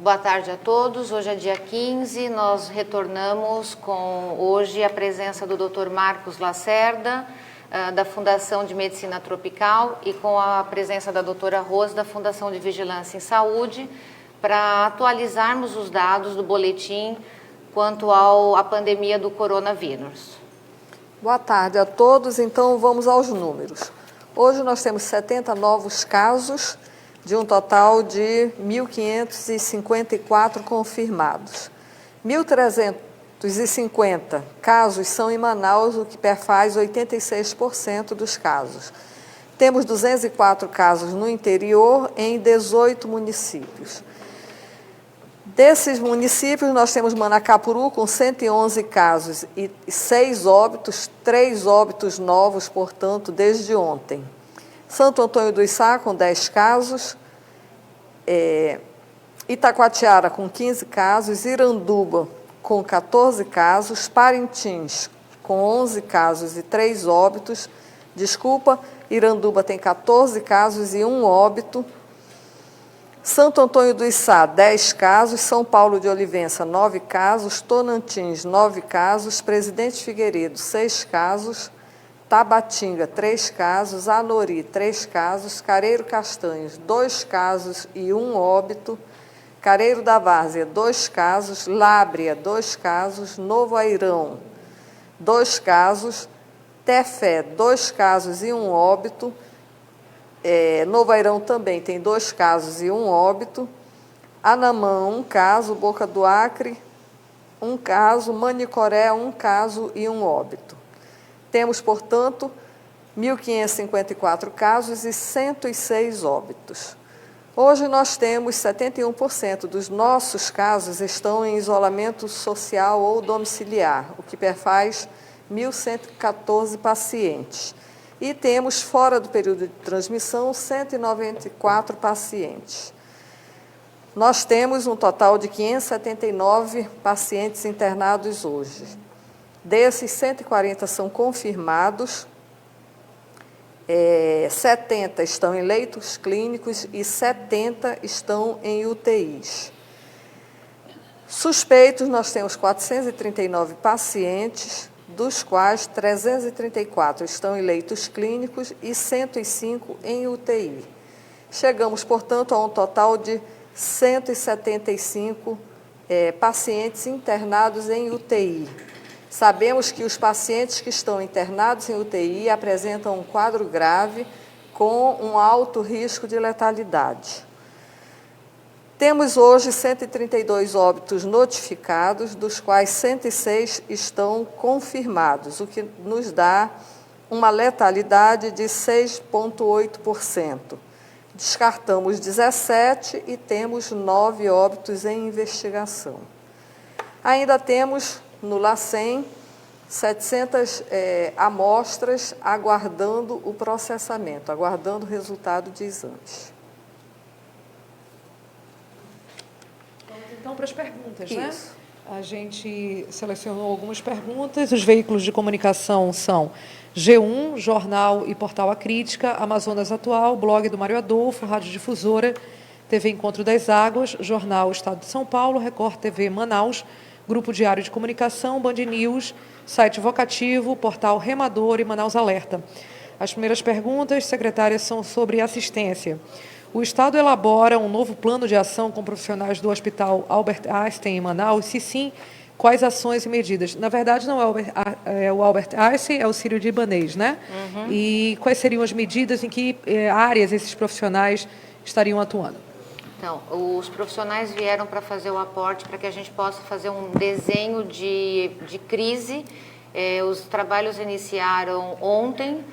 Boa tarde a todos. Hoje é dia 15, nós retornamos com hoje a presença do Dr. Marcos Lacerda, da Fundação de Medicina Tropical, e com a presença da doutora Rose, da Fundação de Vigilância em Saúde, para atualizarmos os dados do boletim quanto à pandemia do coronavírus. Boa tarde a todos. Então, vamos aos números. Hoje nós temos 70 novos casos, de um total de 1.554 confirmados. 1.350 casos são em Manaus, o que perfaz 86% dos casos. Temos 204 casos no interior, em 18 municípios. Desses municípios, nós temos Manacapuru com 111 casos e 6 óbitos, 3 óbitos novos, portanto, desde ontem. Santo Antônio do Içá com 10 casos, Itacoatiara com 15 casos, Iranduba com 14 casos, Parintins com 11 casos e 3 óbitos. Iranduba tem 14 casos e 1 óbito. Santo Antônio do Içá, 10 casos, São Paulo de Olivença, 9 casos, Tonantins, 9 casos, Presidente Figueiredo, 6 casos, Tabatinga, 3 casos, Anori, 3 casos, Careiro Castanhos, 2 casos e 1 óbito, Careiro da Várzea, 2 casos, Lábrea, 2 casos, Novo Airão, 2 casos, Tefé, 2 casos e 1 óbito, Novo Airão também tem 2 casos e 1 óbito, Anamã, 1 caso, Boca do Acre, 1 caso, Manicoré, 1 caso e 1 óbito. Temos, portanto, 1.554 casos e 106 óbitos. Hoje nós temos 71% dos nossos casos estão em isolamento social ou domiciliar, o que perfaz 1.114 pacientes. E temos, fora do período de transmissão, 194 pacientes. Nós temos um total de 579 pacientes internados hoje. Desses, 140 são confirmados, 70 estão em leitos clínicos e 70 estão em UTIs. Suspeitos, nós temos 439 pacientes, dos quais 334 estão em leitos clínicos e 105 em UTI. Chegamos, portanto, a um total de 175 pacientes internados em UTI. Sabemos que os pacientes que estão internados em UTI apresentam um quadro grave com um alto risco de letalidade. Temos hoje 132 óbitos notificados, dos quais 106 estão confirmados, o que nos dá uma letalidade de 6,8%. Descartamos 17 e temos 9 óbitos em investigação. Ainda temos no LACEN 700 amostras aguardando o processamento, aguardando o resultado de exames. Então, para as perguntas, Isso. né? A gente selecionou algumas perguntas. Os veículos de comunicação são G1, Jornal e Portal A Crítica, Amazonas Atual, Blog do Mário Adolfo, Rádio Difusora, TV Encontro das Águas, Jornal Estado de São Paulo, Record TV Manaus, Grupo Diário de Comunicação, Band News, Site Vocativo, Portal Remador e Manaus Alerta. As primeiras perguntas, secretárias, são sobre assistência. O Estado elabora um novo plano de ação com profissionais do Hospital Albert Einstein em Manaus? Se sim, quais ações e medidas? Na verdade, não é o Albert Einstein, é o Sírio-Libanês, né? Uhum. E quais seriam as medidas, em que áreas esses profissionais estariam atuando? Então, os profissionais vieram para fazer o aporte para que a gente possa fazer um desenho de crise. Os trabalhos iniciaram ontem,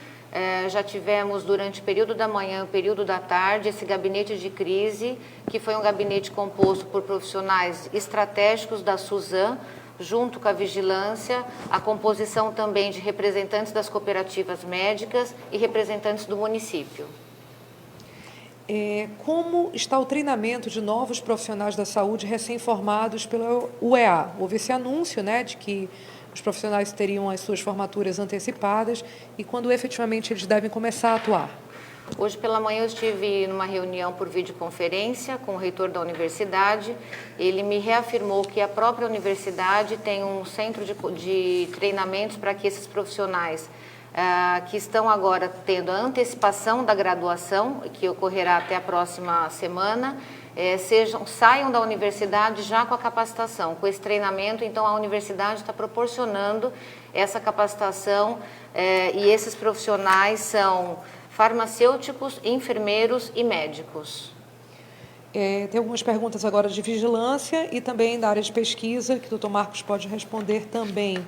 já tivemos durante o período da manhã e o período da tarde esse gabinete de crise, que foi um gabinete composto por profissionais estratégicos da Suzam, junto com a vigilância, a composição também de representantes das cooperativas médicas e representantes do município. Como está o treinamento de novos profissionais da saúde recém-formados pela UEA? Houve esse anúncio, né, de que os profissionais teriam as suas formaturas antecipadas e quando efetivamente eles devem começar a atuar? Hoje pela manhã eu estive numa reunião por videoconferência com o reitor da universidade. Ele me reafirmou que a própria universidade tem um centro de treinamentos para que esses profissionais que estão agora tendo a antecipação da graduação, que ocorrerá até a próxima semana, saiam da universidade já com a capacitação, com esse treinamento. Então a universidade está proporcionando essa capacitação e esses profissionais são farmacêuticos, enfermeiros e médicos. Tem algumas perguntas agora de vigilância e também da área de pesquisa, que o doutor Marcos pode responder também.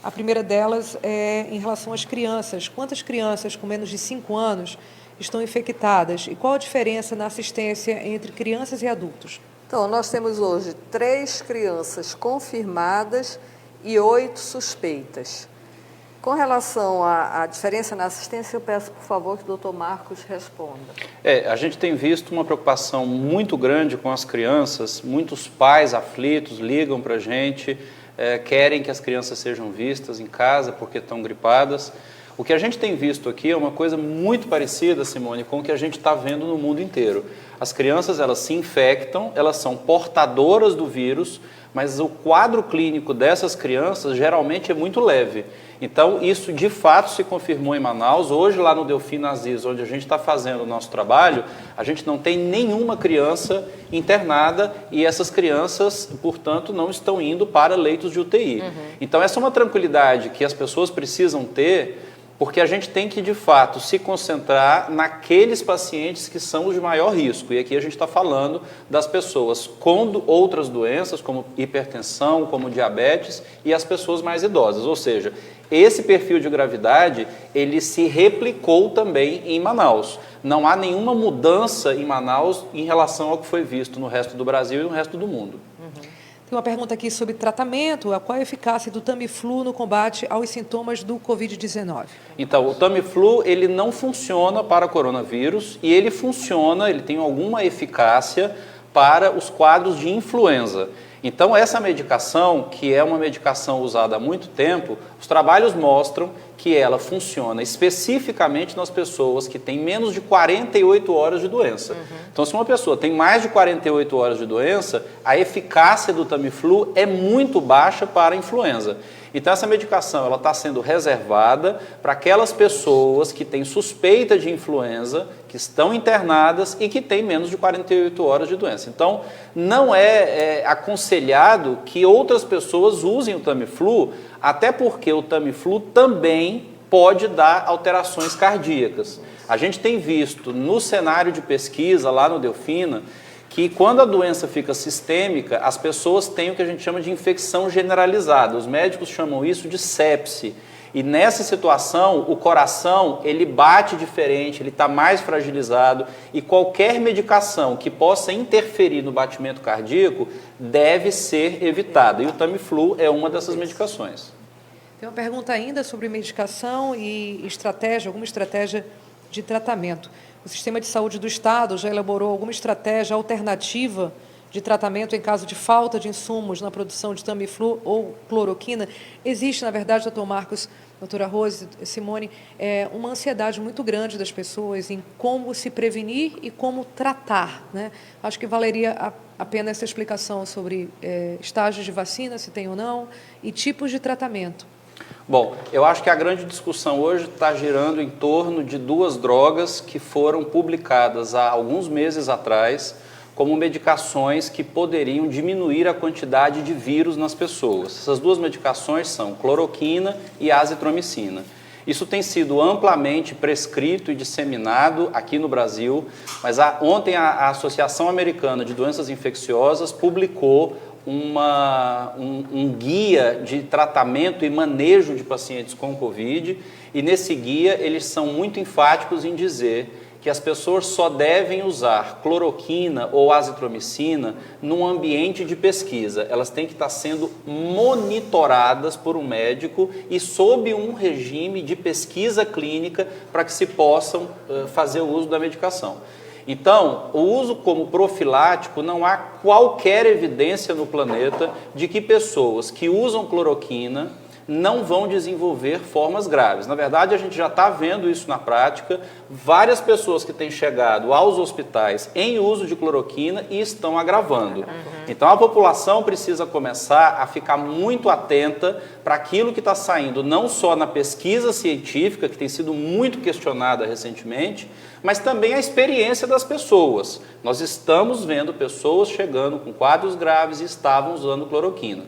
A primeira delas é em relação às crianças. Quantas crianças com menos de 5 anos estão infectadas? E qual a diferença na assistência entre crianças e adultos? Então, nós temos hoje 3 crianças confirmadas e 8 suspeitas. Com relação à diferença na assistência, eu peço, por favor, que o doutor Marcos responda. A gente tem visto uma preocupação muito grande com as crianças. Muitos pais aflitos ligam para a gente, querem que as crianças sejam vistas em casa porque estão gripadas. O que a gente tem visto aqui é uma coisa muito parecida, Simone, com o que a gente está vendo no mundo inteiro. As crianças, elas se infectam, elas são portadoras do vírus, mas o quadro clínico dessas crianças geralmente é muito leve. Então, isso de fato se confirmou em Manaus. Hoje, lá no Delfim Aziz, onde a gente está fazendo o nosso trabalho, a gente não tem nenhuma criança internada e essas crianças, portanto, não estão indo para leitos de UTI. Então, essa é uma tranquilidade que as pessoas precisam ter, porque a gente tem que, de fato, se concentrar naqueles pacientes que são os de maior risco. E aqui a gente está falando das pessoas com outras doenças, como hipertensão, como diabetes, e as pessoas mais idosas. Ou seja, esse perfil de gravidade, ele se replicou também em Manaus. Não há nenhuma mudança em Manaus em relação ao que foi visto no resto do Brasil e no resto do mundo. Tem uma pergunta aqui sobre tratamento. Qual a eficácia do Tamiflu no combate aos sintomas do Covid-19? Então, o Tamiflu, ele não funciona para coronavírus e ele tem alguma eficácia para os quadros de influenza. Então, essa medicação, que é uma medicação usada há muito tempo, os trabalhos mostram que ela funciona especificamente nas pessoas que têm menos de 48 horas de doença. Então, se uma pessoa tem mais de 48 horas de doença, a eficácia do Tamiflu é muito baixa para a influenza. Então, essa medicação está sendo reservada para aquelas pessoas que têm suspeita de influenza, que estão internadas e que têm menos de 48 horas de doença. Então, não é aconselhado que outras pessoas usem o Tamiflu, até porque o Tamiflu também pode dar alterações cardíacas. A gente tem visto no cenário de pesquisa lá no Delfina que quando a doença fica sistêmica, as pessoas têm o que a gente chama de infecção generalizada. Os médicos chamam isso de sepse. E nessa situação, o coração, ele bate diferente, ele está mais fragilizado e qualquer medicação que possa interferir no batimento cardíaco deve ser evitada. E o Tamiflu é uma dessas medicações. Tem uma pergunta ainda sobre medicação e alguma estratégia de tratamento. O Sistema de Saúde do Estado já elaborou alguma estratégia alternativa de tratamento em caso de falta de insumos na produção de Tamiflu ou cloroquina? Existe, na verdade, doutor Marcos, doutora Rose, Simone, uma ansiedade muito grande das pessoas em como se prevenir e como tratar, né? Acho que valeria a pena essa explicação sobre estágios de vacina, se tem ou não, e tipos de tratamento. Bom, eu acho que a grande discussão hoje está girando em torno de 2 drogas que foram publicadas há alguns meses atrás como medicações que poderiam diminuir a quantidade de vírus nas pessoas. Essas 2 medicações são cloroquina e azitromicina. Isso tem sido amplamente prescrito e disseminado aqui no Brasil, mas ontem a Associação Americana de Doenças Infecciosas publicou um guia de tratamento e manejo de pacientes com Covid, e nesse guia eles são muito enfáticos em dizer que as pessoas só devem usar cloroquina ou azitromicina num ambiente de pesquisa. Elas têm que estar sendo monitoradas por um médico e sob um regime de pesquisa clínica para que se possam fazer o uso da medicação. Então, o uso como profilático, não há qualquer evidência no planeta de que pessoas que usam cloroquina não vão desenvolver formas graves. Na verdade, a gente já está vendo isso na prática, várias pessoas que têm chegado aos hospitais em uso de cloroquina e estão agravando. Então, a população precisa começar a ficar muito atenta para aquilo que está saindo, não só na pesquisa científica, que tem sido muito questionada recentemente, mas também a experiência das pessoas. Nós estamos vendo pessoas chegando com quadros graves e estavam usando cloroquina.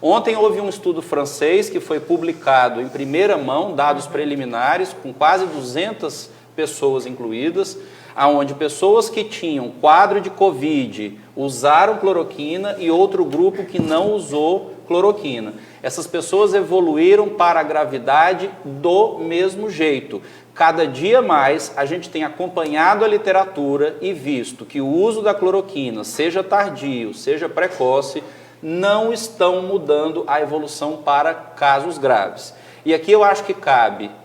Ontem houve um estudo francês que foi publicado em primeira mão, dados preliminares, com quase 200 pessoas incluídas, onde pessoas que tinham quadro de Covid usaram cloroquina e outro grupo que não usou cloroquina. Essas pessoas evoluíram para a gravidade do mesmo jeito. Cada dia mais a gente tem acompanhado a literatura e visto que o uso da cloroquina, seja tardio, seja precoce, não estão mudando a evolução para casos graves. E aqui eu acho que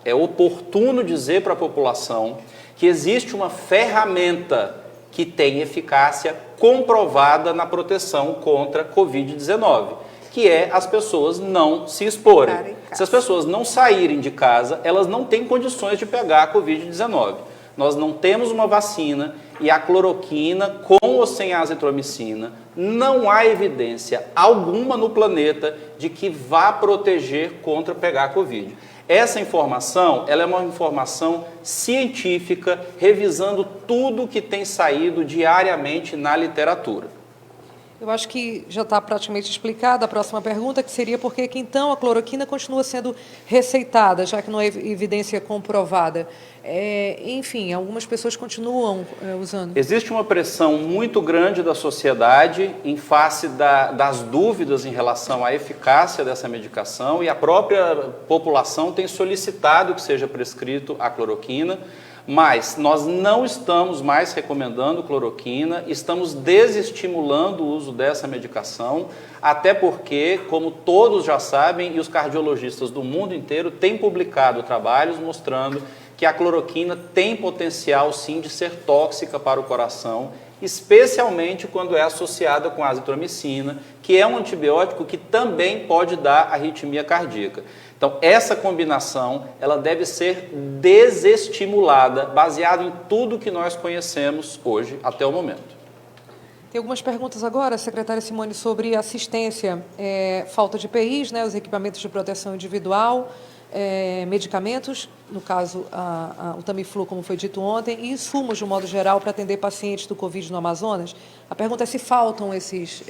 é oportuno dizer para a população que existe uma ferramenta que tem eficácia comprovada na proteção contra Covid-19, que é as pessoas não se exporem. Se as pessoas não saírem de casa, elas não têm condições de pegar a Covid-19. Nós não temos uma vacina e a cloroquina, com ou sem azitromicina, não há evidência alguma no planeta de que vá proteger contra pegar a Covid. Essa informação, ela é uma informação científica, revisando tudo que tem saído diariamente na literatura. Eu acho que já está praticamente explicada a próxima pergunta, que seria por que então a cloroquina continua sendo receitada, já que não é evidência comprovada. Enfim, algumas pessoas continuam usando. Existe uma pressão muito grande da sociedade em face das dúvidas em relação à eficácia dessa medicação, e a própria população tem solicitado que seja prescrito a cloroquina. Mas nós não estamos mais recomendando cloroquina, estamos desestimulando o uso dessa medicação, até porque, como todos já sabem, e os cardiologistas do mundo inteiro têm publicado trabalhos mostrando que a cloroquina tem potencial, sim, de ser tóxica para o coração, especialmente quando é associada com azitromicina, que é um antibiótico que também pode dar arritmia cardíaca. Então, essa combinação, ela deve ser desestimulada, baseado em tudo que nós conhecemos hoje, até o momento. Tem algumas perguntas agora, secretária Simone, sobre assistência, falta de EPIs, os equipamentos de proteção individual, medicamentos, no caso o Tamiflu, como foi dito ontem, e insumos, de um modo geral, para atender pacientes do Covid no Amazonas. A pergunta é se faltam esses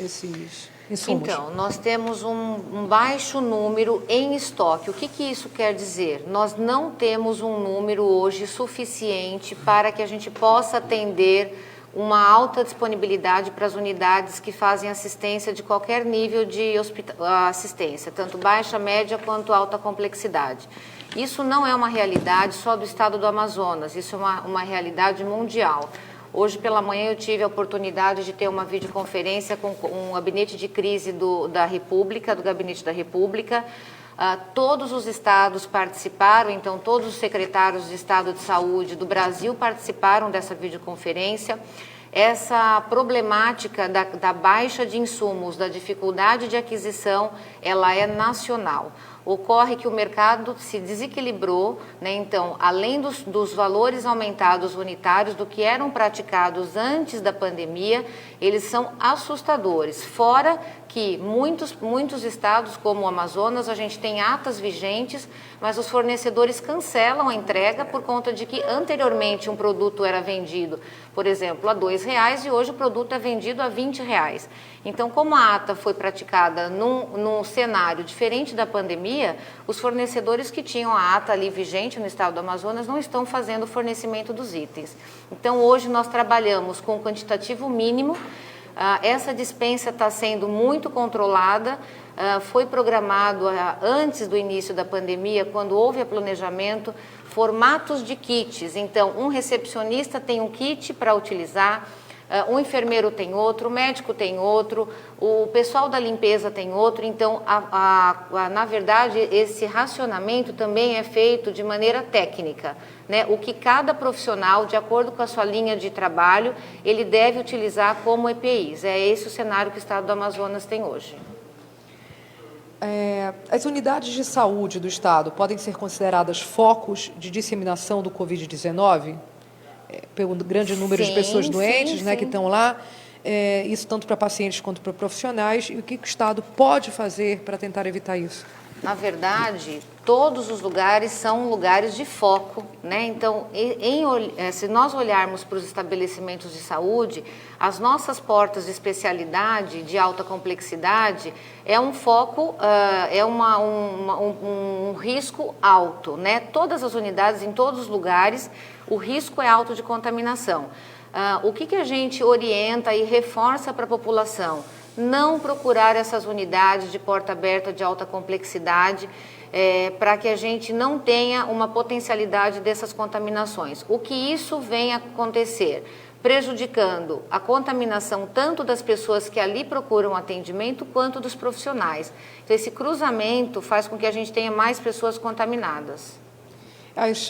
insumos. Então, nós temos um baixo número em estoque. O que isso quer dizer? Nós não temos um número hoje suficiente para que a gente possa atender uma alta disponibilidade para as unidades que fazem assistência de qualquer nível de assistência, tanto baixa, média quanto alta complexidade. Isso não é uma realidade só do estado do Amazonas, isso é uma realidade mundial. Hoje pela manhã eu tive a oportunidade de ter uma videoconferência com um gabinete de crise do Gabinete da República. Todos os estados participaram, então todos os secretários de Estado de Saúde do Brasil participaram dessa videoconferência. Essa problemática da baixa de insumos, da dificuldade de aquisição, ela é nacional. Ocorre que o mercado se desequilibrou, então, além dos valores aumentados unitários do que eram praticados antes da pandemia, eles são assustadores. Fora que muitos estados, como o Amazonas, a gente tem atas vigentes, mas os fornecedores cancelam a entrega por conta de que anteriormente um produto era vendido, por exemplo, a R$2 e hoje o produto é vendido a R$20. Então, como a ata foi praticada num cenário diferente da pandemia, os fornecedores que tinham a ata ali vigente no estado do Amazonas não estão fazendo o fornecimento dos itens. Então, hoje nós trabalhamos com o quantitativo mínimo. Essa dispensa está sendo muito controlada, foi programado antes do início da pandemia, quando houve o planejamento, formatos de kits. Então, um recepcionista tem um kit para utilizar, um enfermeiro tem outro, o médico tem outro, o pessoal da limpeza tem outro. Então, na verdade, esse racionamento também é feito de maneira técnica, o que cada profissional, de acordo com a sua linha de trabalho, ele deve utilizar como EPIs. É esse o cenário que o estado do Amazonas tem hoje. As unidades de saúde do Estado podem ser consideradas focos de disseminação do Covid-19? Pelo grande número de pessoas doentes, né, que estão lá, isso tanto para pacientes quanto para profissionais, e o que o Estado pode fazer para tentar evitar isso? Na verdade, todos os lugares são lugares de foco, né? Então, se nós olharmos para os estabelecimentos de saúde, as nossas portas de especialidade, de alta complexidade, é um foco, um risco alto, né? Todas as unidades, em todos os lugares, o risco é alto de contaminação. O que a gente orienta e reforça para a população? Não procurar essas unidades de porta aberta de alta complexidade, para que a gente não tenha uma potencialidade dessas contaminações. O que isso vem a acontecer? Prejudicando a contaminação tanto das pessoas que ali procuram atendimento, quanto dos profissionais. Então, esse cruzamento faz com que a gente tenha mais pessoas contaminadas.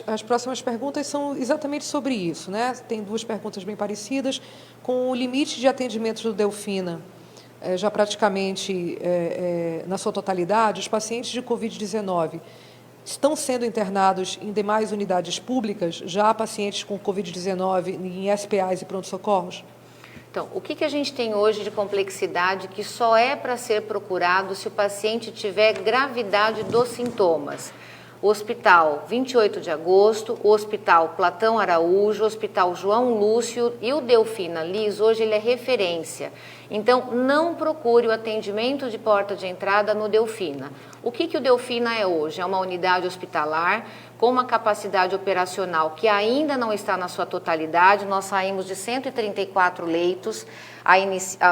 As próximas perguntas são exatamente sobre isso, né? Tem duas perguntas bem parecidas. Com o limite de atendimentos do Delfina, já praticamente na sua totalidade, os pacientes de Covid-19 estão sendo internados em demais unidades públicas, já há pacientes com Covid-19 em SPAs e pronto-socorros? Então, o que a gente tem hoje de complexidade que só é para ser procurado se o paciente tiver gravidade dos sintomas? O Hospital 28 de Agosto, o Hospital Platão Araújo, o Hospital João Lúcio e o Delfina Liz, hoje ele é referência. Então, não procure o atendimento de porta de entrada no Delfina. O que o Delfina é hoje? É uma unidade hospitalar com uma capacidade operacional que ainda não está na sua totalidade. Nós saímos de 134 leitos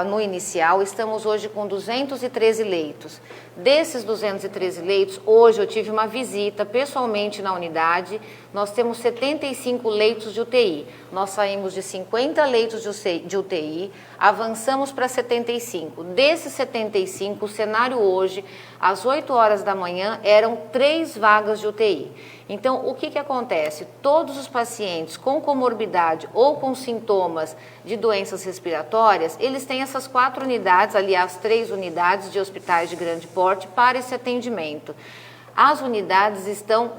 no inicial, estamos hoje com 213 leitos. Desses 213 leitos, hoje eu tive uma visita pessoalmente na unidade, nós temos 75 leitos de UTI. Nós saímos de 50 leitos de UTI, avançamos para 75. Desses 75, o cenário hoje, às 8 horas da manhã, eram 3 vagas de UTI. Então, o que acontece? Todos os pacientes com comorbidade ou com sintomas de doenças respiratórias, eles têm essas 4 unidades, aliás, 3 unidades de hospitais de grande porte para esse atendimento. As unidades estão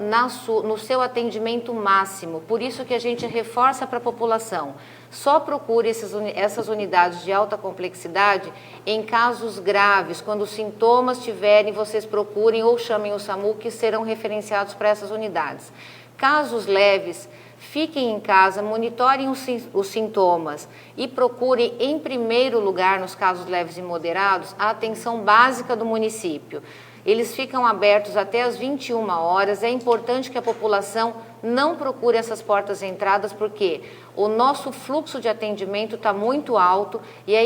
no seu atendimento máximo, por isso que a gente reforça para a população. Só procure essas unidades de alta complexidade em casos graves, quando os sintomas tiverem, vocês procurem ou chamem o SAMU, que serão referenciados para essas unidades. Casos leves, fiquem em casa, monitorem os sintomas e procurem, em primeiro lugar, nos casos leves e moderados, a atenção básica do município. Eles ficam abertos até às 21 horas. É importante que a população não procure essas portas de entradas, porque o nosso fluxo de atendimento está muito alto e é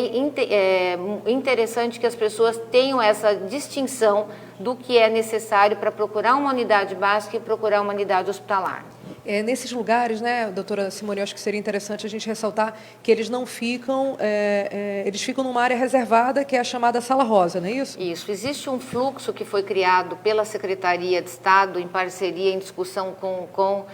interessante que as pessoas tenham essa distinção do que é necessário para procurar uma unidade básica e procurar uma unidade hospitalar. Nesses lugares, né, doutora Simone, eu acho que seria interessante a gente ressaltar que eles não ficam, eles ficam numa área reservada, que é a chamada Sala Rosa, não é isso? Isso. Existe um fluxo que foi criado pela Secretaria de Estado, em parceria, em discussão com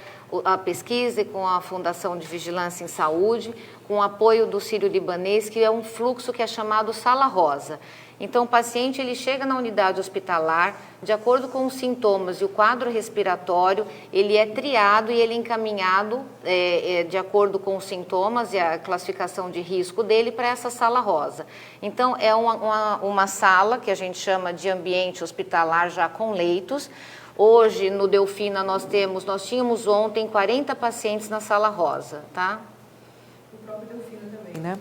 a pesquisa e com a Fundação de Vigilância em Saúde, com o apoio do Sírio-Libanês, que é um fluxo que é chamado Sala Rosa. Então, o paciente ele chega na unidade hospitalar, de acordo com os sintomas e o quadro respiratório, ele é triado e ele é encaminhado de acordo com os sintomas e a classificação de risco dele para essa sala rosa. Então, é uma sala que a gente chama de ambiente hospitalar já com leitos. Hoje, no Delfina, nós tínhamos ontem 40 pacientes na sala rosa, tá? O próprio Delfina também, né?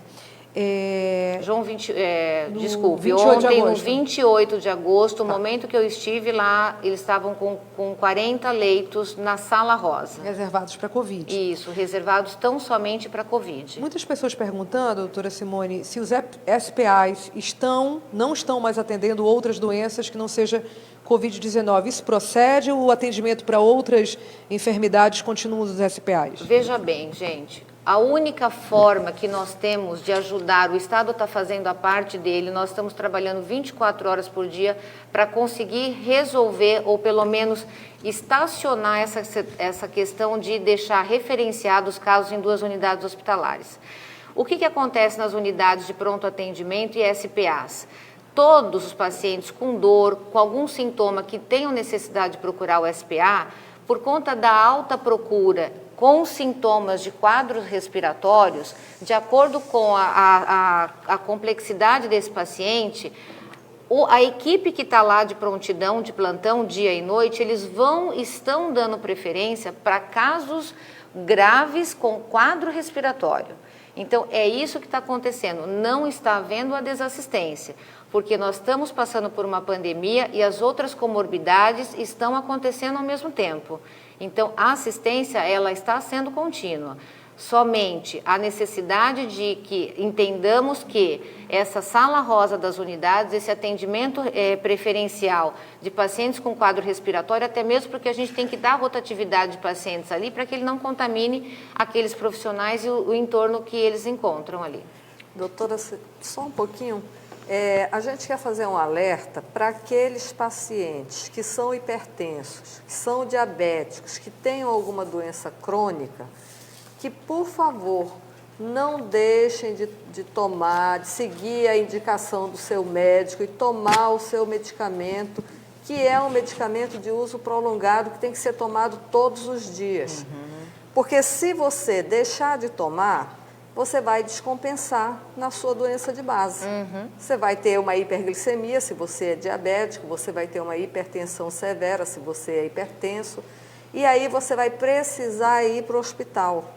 Desculpe, ontem, no 28 de agosto, no momento que eu estive lá, eles estavam com 40 leitos na sala rosa. Reservados para Covid. Isso, reservados tão somente para Covid. Muitas pessoas perguntando, doutora Simone, se os SPAs não estão mais atendendo outras doenças que não seja Covid-19. Isso procede ou o atendimento para outras enfermidades continua nos SPAs? Veja bem, gente. A única forma que nós temos de ajudar, o Estado está fazendo a parte dele, nós estamos trabalhando 24 horas por dia para conseguir resolver ou pelo menos estacionar essa questão de deixar referenciados os casos em 2 unidades hospitalares. O que acontece nas unidades de pronto atendimento e SPAs? todos os pacientes com dor, com algum sintoma que tenham necessidade de procurar o SPA, por conta da alta procura com sintomas de quadros respiratórios, de acordo com a complexidade desse paciente, a equipe que está lá de prontidão, de plantão, dia e noite, eles estão dando preferência para casos graves com quadro respiratório. Então, é isso que está acontecendo, não está havendo a desassistência, porque nós estamos passando por uma pandemia e as outras comorbidades estão acontecendo ao mesmo tempo. Então, a assistência, ela está sendo contínua. Somente a necessidade de que entendamos que essa sala rosa das unidades, esse atendimento preferencial de pacientes com quadro respiratório, até mesmo porque a gente tem que dar rotatividade de pacientes ali para que ele não contamine aqueles profissionais e o entorno que eles encontram ali. Doutora, só um pouquinho. A gente quer fazer um alerta para aqueles pacientes que são hipertensos, que são diabéticos, que tenham alguma doença crônica, que, por favor, não deixem de tomar, de seguir a indicação do seu médico e tomar o seu medicamento, que é um medicamento de uso prolongado que tem que ser tomado todos os dias. Porque se você deixar de tomar, você vai descompensar na sua doença de base. Você vai ter uma hiperglicemia se você é diabético, você vai ter uma hipertensão severa se você é hipertenso, e aí você vai precisar ir para o hospital.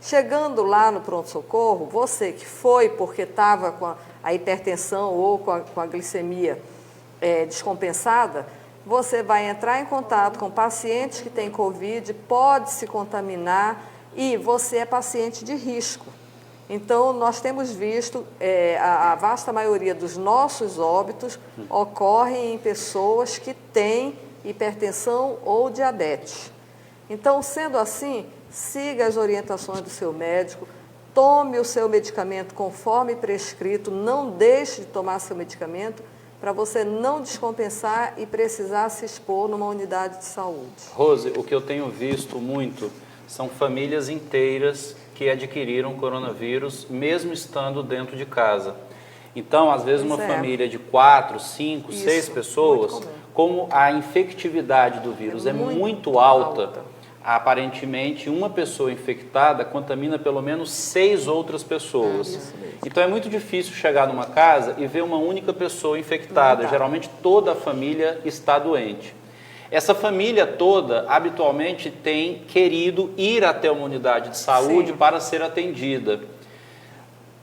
Chegando lá no pronto-socorro, você que foi porque estava com a hipertensão ou com a glicemia descompensada, você vai entrar em contato com pacientes que têm Covid, pode se contaminar e você é paciente de risco. Então, nós temos visto a vasta maioria dos nossos óbitos ocorrem em pessoas que têm hipertensão ou diabetes. Então, sendo assim, siga as orientações do seu médico, tome o seu medicamento conforme prescrito, não deixe de tomar seu medicamento para você não descompensar e precisar se expor numa unidade de saúde. Rose, o que eu tenho visto muito são famílias inteiras que adquiriram coronavírus, mesmo estando dentro de casa. Então, às vezes, uma família de 4, 5, 6 pessoas, como a infectividade do vírus é muito alta, aparentemente, uma pessoa infectada contamina pelo menos 6 outras pessoas. Então, é muito difícil chegar numa casa e ver uma única pessoa infectada. Geralmente, toda a família está doente. Essa família toda, habitualmente, tem querido ir até uma unidade de saúde para ser atendida.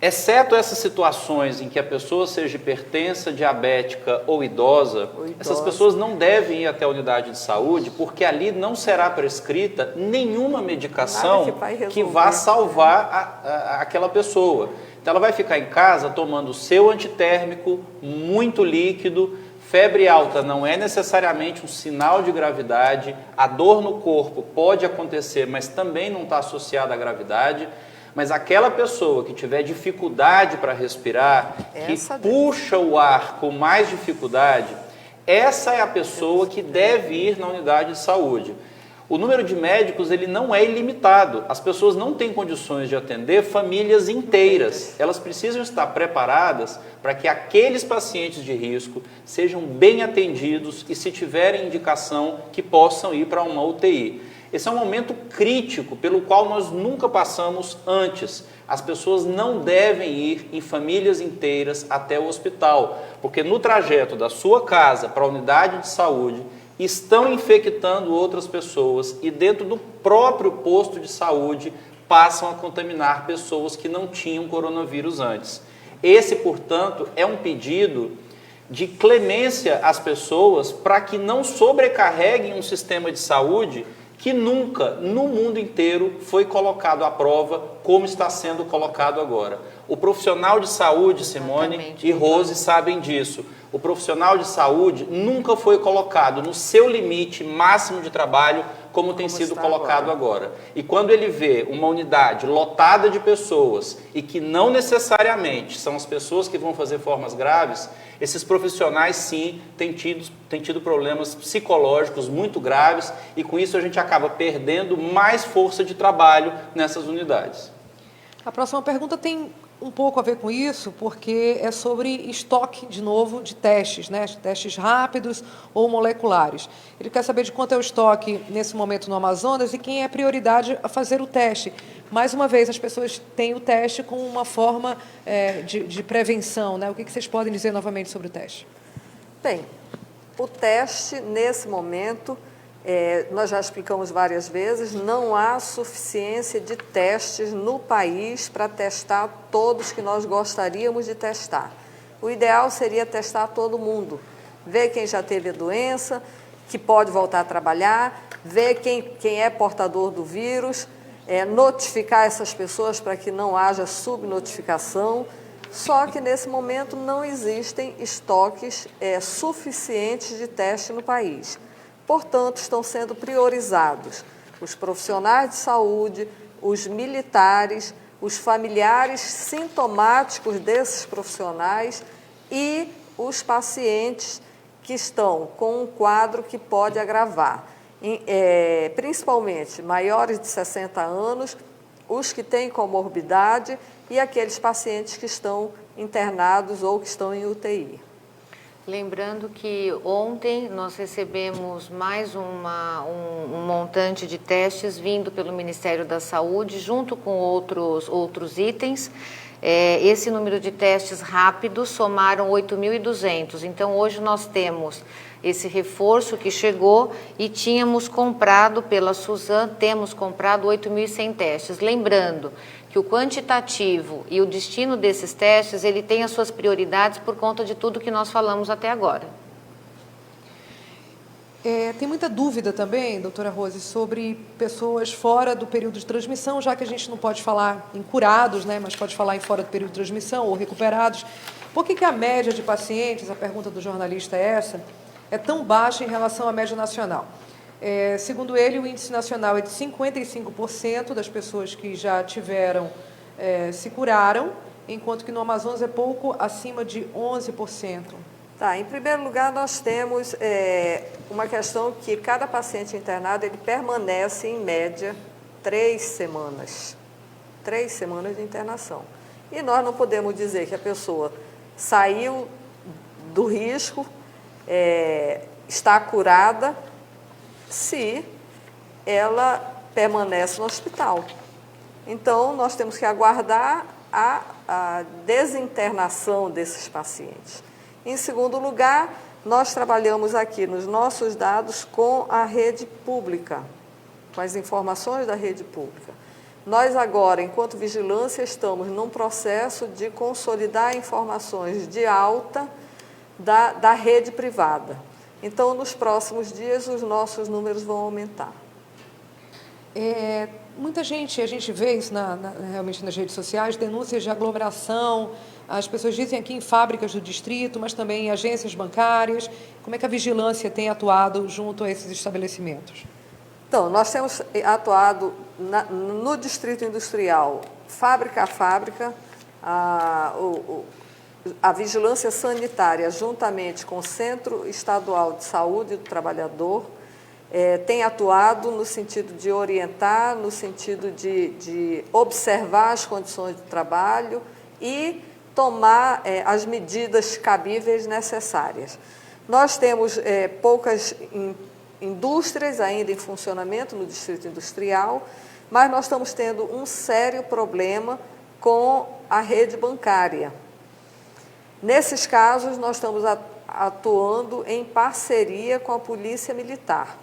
Exceto essas situações em que a pessoa seja hipertensa, diabética ou idosa, essas pessoas não devem ir até a unidade de saúde, porque ali não será prescrita nenhuma medicação que vá salvar aquela pessoa. Então ela vai ficar em casa tomando o seu antitérmico, muito líquido. Febre alta não é necessariamente um sinal de gravidade, a dor no corpo pode acontecer, mas também não está associada à gravidade. Mas aquela pessoa que tiver dificuldade para respirar, que puxa o ar com mais dificuldade, essa é a pessoa que deve ir na unidade de saúde. O número de médicos ele não é ilimitado. As pessoas não têm condições de atender famílias inteiras. Elas precisam estar preparadas para que aqueles pacientes de risco sejam bem atendidos e, se tiverem indicação, que possam ir para uma UTI. Esse é um momento crítico pelo qual nós nunca passamos antes. As pessoas não devem ir em famílias inteiras até o hospital, porque no trajeto da sua casa para a unidade de saúde estão infectando outras pessoas e dentro do próprio posto de saúde passam a contaminar pessoas que não tinham coronavírus antes. Esse, portanto, é um pedido de clemência às pessoas para que não sobrecarreguem um sistema de saúde que nunca, no mundo inteiro, foi colocado à prova como está sendo colocado agora. O profissional de saúde, Simone e Rose, sabem disso. O profissional de saúde nunca foi colocado no seu limite máximo de trabalho como tem sido colocado agora. E quando ele vê uma unidade lotada de pessoas e que não necessariamente são as pessoas que vão fazer formas graves, esses profissionais sim têm tido problemas psicológicos muito graves e com isso a gente acaba perdendo mais força de trabalho nessas unidades. A próxima pergunta tem um pouco a ver com isso, porque é sobre estoque, de novo, de testes, né? Testes rápidos ou moleculares. Ele quer saber de quanto é o estoque nesse momento no Amazonas e quem é a prioridade a fazer o teste. Mais uma vez, as pessoas têm o teste como uma forma de prevenção, né? O que vocês podem dizer novamente sobre o teste? Bem, o teste, nesse momento, nós já explicamos várias vezes, não há suficiência de testes no país para testar todos que nós gostaríamos de testar. O ideal seria testar todo mundo, ver quem já teve a doença, que pode voltar a trabalhar, ver quem é portador do vírus, notificar essas pessoas para que não haja subnotificação. Só que, nesse momento, não existem estoques suficientes de teste no país. Portanto, estão sendo priorizados os profissionais de saúde, os militares, os familiares sintomáticos desses profissionais e os pacientes que estão com um quadro que pode agravar, principalmente maiores de 60 anos, os que têm comorbidade e aqueles pacientes que estão internados ou que estão em UTI. Lembrando que ontem nós recebemos mais um montante de testes vindo pelo Ministério da Saúde, junto com outros itens. Esse número de testes rápidos somaram 8.200. Então, hoje nós temos esse reforço que chegou e tínhamos comprado pela Suzam, temos comprado 8.100 testes. Lembrando que o quantitativo e o destino desses testes, ele tem as suas prioridades por conta de tudo que nós falamos até agora. Tem muita dúvida também, doutora Rose, sobre pessoas fora do período de transmissão, já que a gente não pode falar em curados, né, mas pode falar em fora do período de transmissão ou recuperados. Por que a média de pacientes, a pergunta do jornalista é essa, é tão baixa em relação à média nacional? Segundo ele, o índice nacional é de 55% das pessoas que já tiveram, se curaram, enquanto que no Amazonas é pouco acima de 11%. Tá, em primeiro lugar, nós temos uma questão que cada paciente internado, ele permanece, em média, 3 semanas. 3 semanas de internação. E nós não podemos dizer que a pessoa saiu do risco, está curada, se ela permanece no hospital. Então, nós temos que aguardar a desinternação desses pacientes. Em segundo lugar, nós trabalhamos aqui nos nossos dados com a rede pública, com as informações da rede pública. Nós agora, enquanto vigilância, estamos num processo de consolidar informações de alta da rede privada. Então, nos próximos dias, os nossos números vão aumentar. Muita gente, a gente vê isso realmente nas redes sociais, denúncias de aglomeração, as pessoas dizem aqui em fábricas do distrito, mas também em agências bancárias. Como é que a vigilância tem atuado junto a esses estabelecimentos? Então, nós temos atuado no distrito industrial, fábrica a fábrica, a vigilância sanitária, juntamente com o Centro Estadual de Saúde do Trabalhador, tem atuado no sentido de orientar, no sentido de observar as condições de trabalho e tomar as medidas cabíveis necessárias. Nós temos poucas indústrias ainda em funcionamento no distrito industrial, mas nós estamos tendo um sério problema com a rede bancária. Nesses casos, nós estamos atuando em parceria com a Polícia Militar.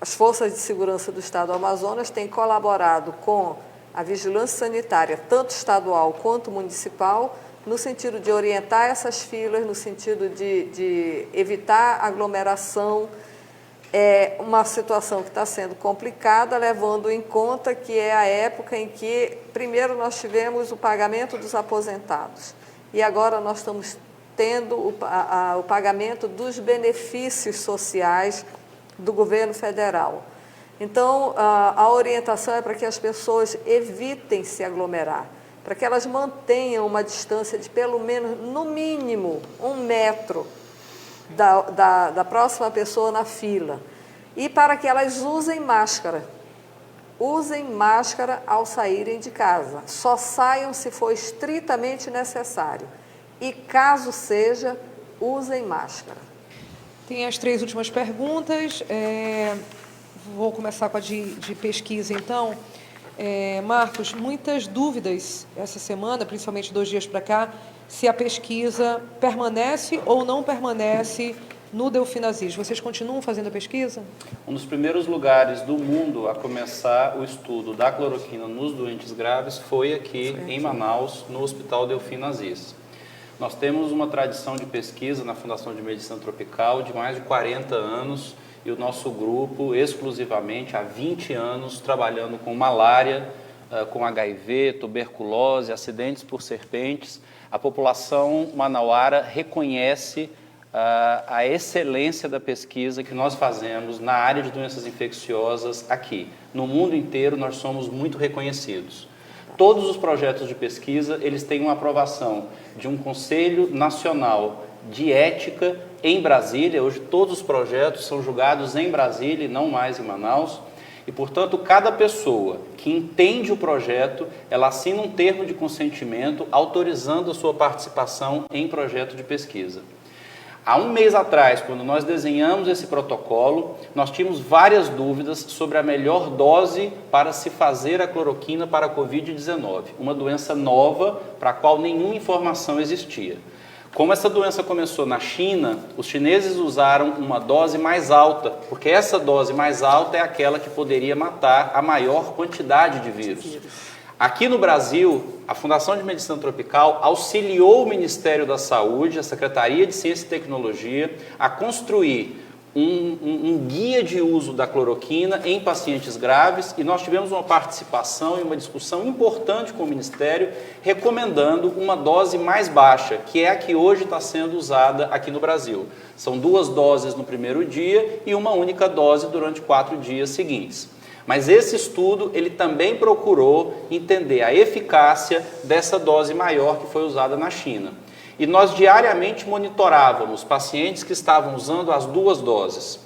As Forças de Segurança do Estado do Amazonas têm colaborado com a vigilância sanitária, tanto estadual quanto municipal, no sentido de orientar essas filas, no sentido de evitar aglomeração. É uma situação que está sendo complicada, levando em conta que é a época em que, primeiro, nós tivemos o pagamento dos aposentados e agora nós estamos tendo o pagamento dos benefícios sociais do governo federal. Então, a orientação é para que as pessoas evitem se aglomerar, para que elas mantenham uma distância de pelo menos, no mínimo, 1 metro da próxima pessoa na fila, e para que elas usem máscara. usem máscara ao saírem de casa. Só saiam se for estritamente necessário. E caso seja, usem máscara. Tem as 3 últimas perguntas. Vou começar com a de pesquisa, então. Marcos, muitas dúvidas essa semana, principalmente 2 dias para cá, se a pesquisa permanece ou não permanece no Delfinazis. Vocês continuam fazendo a pesquisa? Um dos primeiros lugares do mundo a começar o estudo da cloroquina nos doentes graves foi aqui em Manaus, no Hospital Delfinazis. Nós temos uma tradição de pesquisa na Fundação de Medicina Tropical de mais de 40 anos e o nosso grupo, exclusivamente, há 20 anos, trabalhando com malária, com HIV, tuberculose, acidentes por serpentes. A população manauara reconhece a excelência da pesquisa que nós fazemos na área de doenças infecciosas aqui. No mundo inteiro, nós somos muito reconhecidos. Todos os projetos de pesquisa, eles têm uma aprovação de um Conselho Nacional de Ética em Brasília. Hoje todos os projetos são julgados em Brasília e não mais em Manaus. E, portanto, cada pessoa que entende o projeto, ela assina um termo de consentimento autorizando a sua participação em projeto de pesquisa. Há um mês atrás, quando nós desenhamos esse protocolo, nós tínhamos várias dúvidas sobre a melhor dose para se fazer a cloroquina para a Covid-19, uma doença nova para a qual nenhuma informação existia. Como essa doença começou na China, os chineses usaram uma dose mais alta, porque essa dose mais alta é aquela que poderia matar a maior quantidade de vírus. Aqui no Brasil, a Fundação de Medicina Tropical auxiliou o Ministério da Saúde, a Secretaria de Ciência e Tecnologia, a construir um guia de uso da cloroquina em pacientes graves, e nós tivemos uma participação e uma discussão importante com o Ministério, recomendando uma dose mais baixa, que é a que hoje está sendo usada aqui no Brasil. São 2 doses no primeiro dia e uma única dose durante 4 dias seguintes. Mas esse estudo, ele também procurou entender a eficácia dessa dose maior que foi usada na China. E nós diariamente monitorávamos pacientes que estavam usando as 2 doses.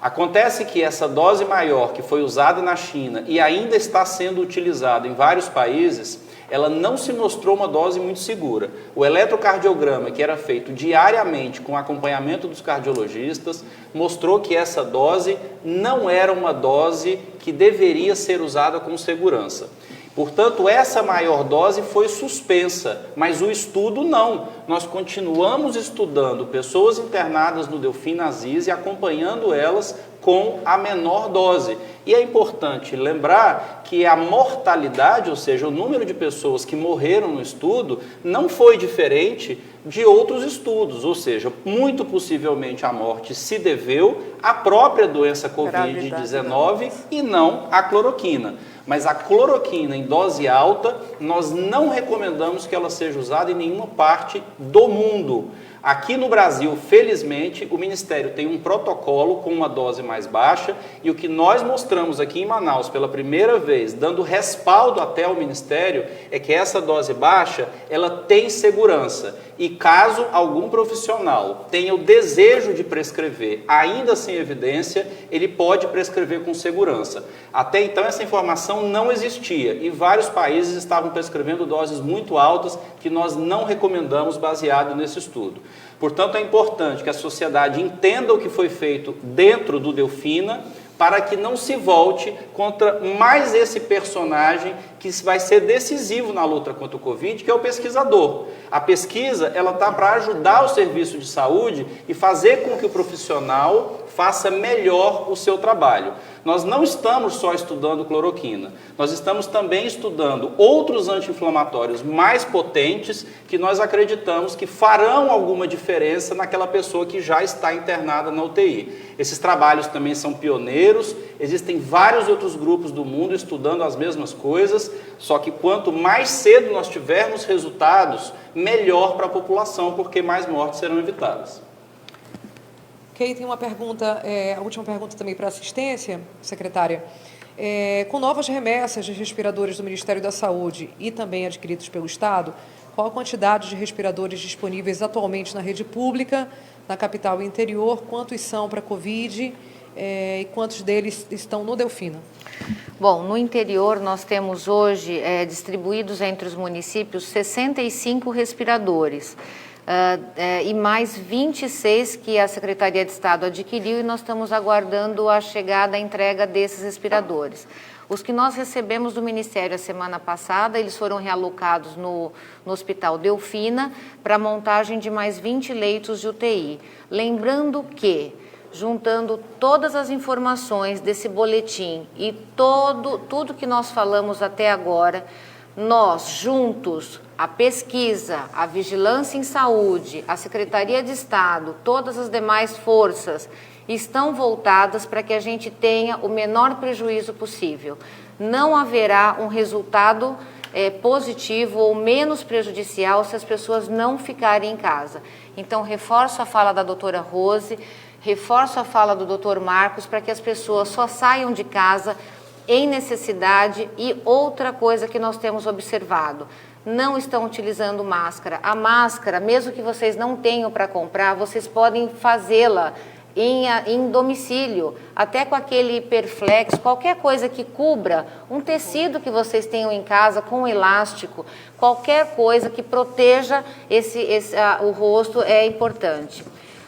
Acontece que essa dose maior que foi usada na China e ainda está sendo utilizada em vários países, ela não se mostrou uma dose muito segura. O eletrocardiograma, que era feito diariamente com acompanhamento dos cardiologistas, mostrou que essa dose não era uma dose que deveria ser usada com segurança. Portanto, essa maior dose foi suspensa, mas o estudo não. Nós continuamos estudando pessoas internadas no Delfinazis e acompanhando elas com a menor dose. E é importante lembrar que a mortalidade, ou seja, o número de pessoas que morreram no estudo, não foi diferente de outros estudos, ou seja, muito possivelmente a morte se deveu à própria doença Covid-19 e não à cloroquina. Mas a cloroquina em dose alta, nós não recomendamos que ela seja usada em nenhuma parte do mundo. Aqui no Brasil, felizmente, o Ministério tem um protocolo com uma dose mais baixa, e o que nós mostramos aqui em Manaus pela primeira vez, dando respaldo até ao Ministério, é que essa dose baixa, ela tem segurança. E caso algum profissional tenha o desejo de prescrever, ainda sem evidência, ele pode prescrever com segurança. Até então essa informação não existia e vários países estavam prescrevendo doses muito altas que nós não recomendamos baseado nesse estudo. Portanto, é importante que a sociedade entenda o que foi feito dentro do Delfina, para que não se volte contra mais esse personagem que vai ser decisivo na luta contra o Covid, que é o pesquisador. A pesquisa, ela está para ajudar o serviço de saúde e fazer com que o profissional faça melhor o seu trabalho. Nós não estamos só estudando cloroquina, nós estamos também estudando outros anti-inflamatórios mais potentes que nós acreditamos que farão alguma diferença naquela pessoa que já está internada na UTI. Esses trabalhos também são pioneiros, existem vários outros grupos do mundo estudando as mesmas coisas, só que quanto mais cedo nós tivermos resultados, melhor para a população, porque mais mortes serão evitadas. Ok, tem uma pergunta, a última pergunta também para assistência, secretária. Com novas remessas de respiradores do Ministério da Saúde e também adquiridos pelo Estado, qual a quantidade de respiradores disponíveis atualmente na rede pública, na capital e interior, quantos são para a Covid e quantos deles estão no Delfina? Bom, no interior nós temos hoje distribuídos entre os municípios 65 respiradores e mais 26 que a Secretaria de Estado adquiriu e nós estamos aguardando a chegada, a entrega desses respiradores. Os que nós recebemos do Ministério a semana passada, eles foram realocados no Hospital Delfina para a montagem de mais 20 leitos de UTI. Lembrando que, juntando todas as informações desse boletim e tudo que nós falamos até agora, nós juntos, a pesquisa, a vigilância em saúde, a Secretaria de Estado, todas as demais forças estão voltadas para que a gente tenha o menor prejuízo possível. Não haverá um resultado positivo ou menos prejudicial se as pessoas não ficarem em casa. Então, reforço a fala da doutora Rose, reforço a fala do doutor Marcos para que as pessoas só saiam de casa em necessidade. E outra coisa que nós temos observado, não estão utilizando máscara. A máscara, mesmo que vocês não tenham para comprar, vocês podem fazê-la em domicílio, até com aquele hiperflex, qualquer coisa que cubra, um tecido que vocês tenham em casa com elástico, qualquer coisa que proteja o rosto é importante.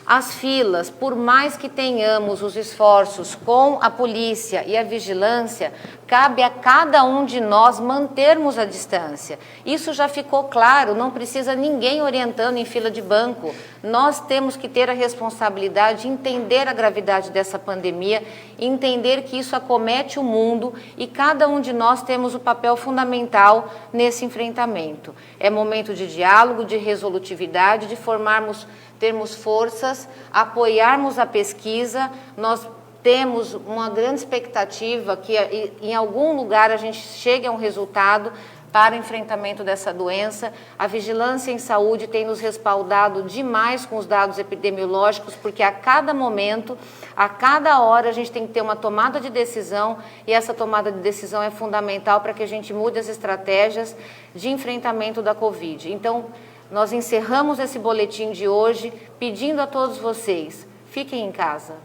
As filas, por mais que tenhamos os esforços com a polícia e a vigilância, cabe a cada um de nós mantermos a distância. Isso já ficou claro, não precisa ninguém orientando em fila de banco. Nós temos que ter a responsabilidade de entender a gravidade dessa pandemia, entender que isso acomete o mundo e cada um de nós temos o papel fundamental nesse enfrentamento. É momento de diálogo, de resolutividade, de termos forças, apoiarmos a pesquisa. Nós temos uma grande expectativa que em algum lugar a gente chegue a um resultado para o enfrentamento dessa doença. A vigilância em saúde tem nos respaldado demais com os dados epidemiológicos, porque a cada momento, a cada hora, a gente tem que ter uma tomada de decisão e essa tomada de decisão é fundamental para que a gente mude as estratégias de enfrentamento da Covid. Então, nós encerramos esse boletim de hoje pedindo a todos vocês, fiquem em casa.